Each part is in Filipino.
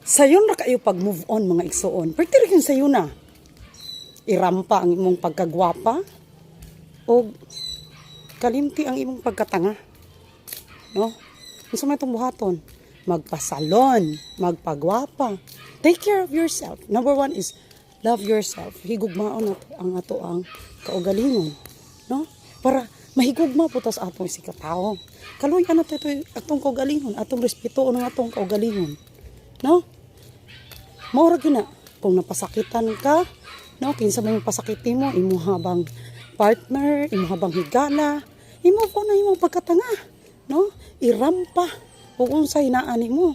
Sayon ra kayo pag move on mga igsoon. Perti rin sayo na. Irampa ang imong pagkagwapa o kalimti ang imong pagkatanga. No? Unsa may itong buhaton? Magpasalon, magpagwapa. Take care of yourself. Number 1 is love yourself. Higugmaon nato ang kaugalingon. No? Para mahigugma po tas atong si katao. Kaluyan na ito atong kaugalingon, atong respeto ng atong kaugalingon. No? Maura gina kung napasakitan ka, no, kinsa may pasakiti mo, imo habang partner, imo habang higala, imo po na imong pagkatanga, no? Irampa ug unsay inaani mo,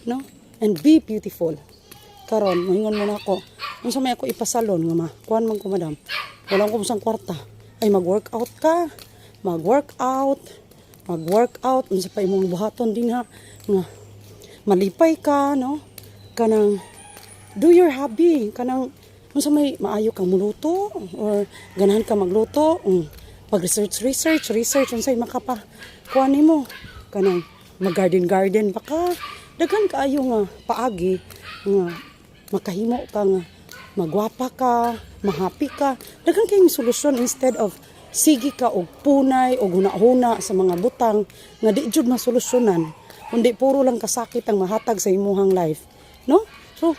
no? And be beautiful. Karon moingon mo na ako, unsa may ako ipasalon nga ma? Kuan man ko madam. Wala ko usang kwarta. Ay mag-workout ka. Mag-workout unsa pa imong buhaton din ha nga malipay ka, no? Kanang do your hobby, kanang unsa may maayo kang muluto or ganahan ka magluto, pag-research unsay makapa kuan nimo, kanang mag-garden pa ka, daghan kaayo nga paagi nga makahimo ka nga magwapa ka, mahappy ka, daghan kayong solusyon instead of sige ka og punay og huna-huna sa mga butang nga di jud masolusyonan, kundi puro lang kasakit ang mahatag sa imuhang life, no? So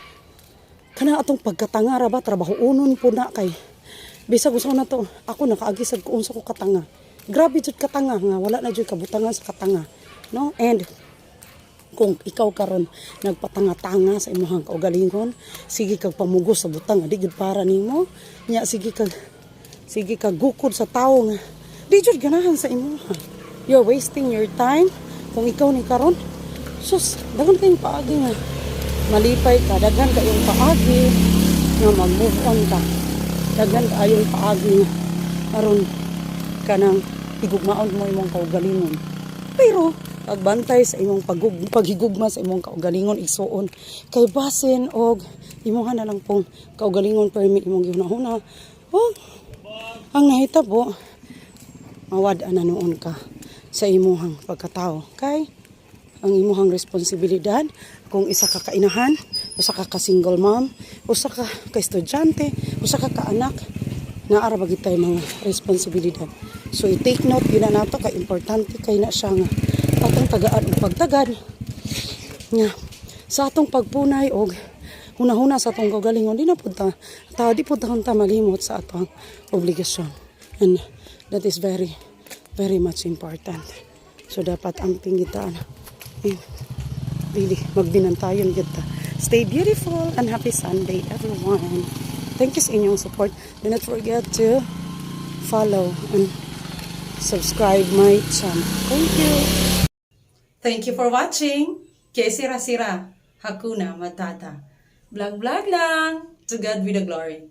kana atong pagkatanga ra ba trabaho-unon po na kay bisag usaw na to ako nakaagisad ko unsa ko katanga, grabe jud katanga nga wala na jud kabutangan sa katanga, no? And kung ikaw karon nagpatanga-tanga sa imong kaugalingon, sige kag pamugos sa butang di jud para nimo nya, sige kag gukod sa tawo nga di jud ganahan sa imo. You're wasting your time kung ikaw ni karon sus dagan kayong paagi nga malipay ka, daghan kayong paagi nga mag-move on ka, daghan kayong paagi nga aron kanang higugmaon mo imong kaugalingon. Pero pagbantay sa imong paghigugma sa imong kaugalingon igsuon kay basin og imuha na lang pong kaugalingon permit imong gihunahuna og ang nahitabo mawad-an na noon ka sa imuhang pagkatao kay ang imuhang responsibilidad kung isa ka kainahan, usa ka single mom, usa ka estudyante, usa ka anak, naara ba gitay mga responsibilidad. So i-take note yun na nato kay importante kay na siya nga atong tagaan ug pagtagad nga sa atong pagpunay og hunahuna sa atong kaugalingon di na pud di pud ta malimot sa atong obligasyon, and that is very very much important. So dapat ang tinggitaan really magbinantayon kita. Stay beautiful and happy Sunday everyone. Thank you sa inyong support. Do not forget to follow and subscribe my channel. Thank you. Thank you for watching. Que sira-sira, Hakuna Matata. Vlog lang. To God be the glory.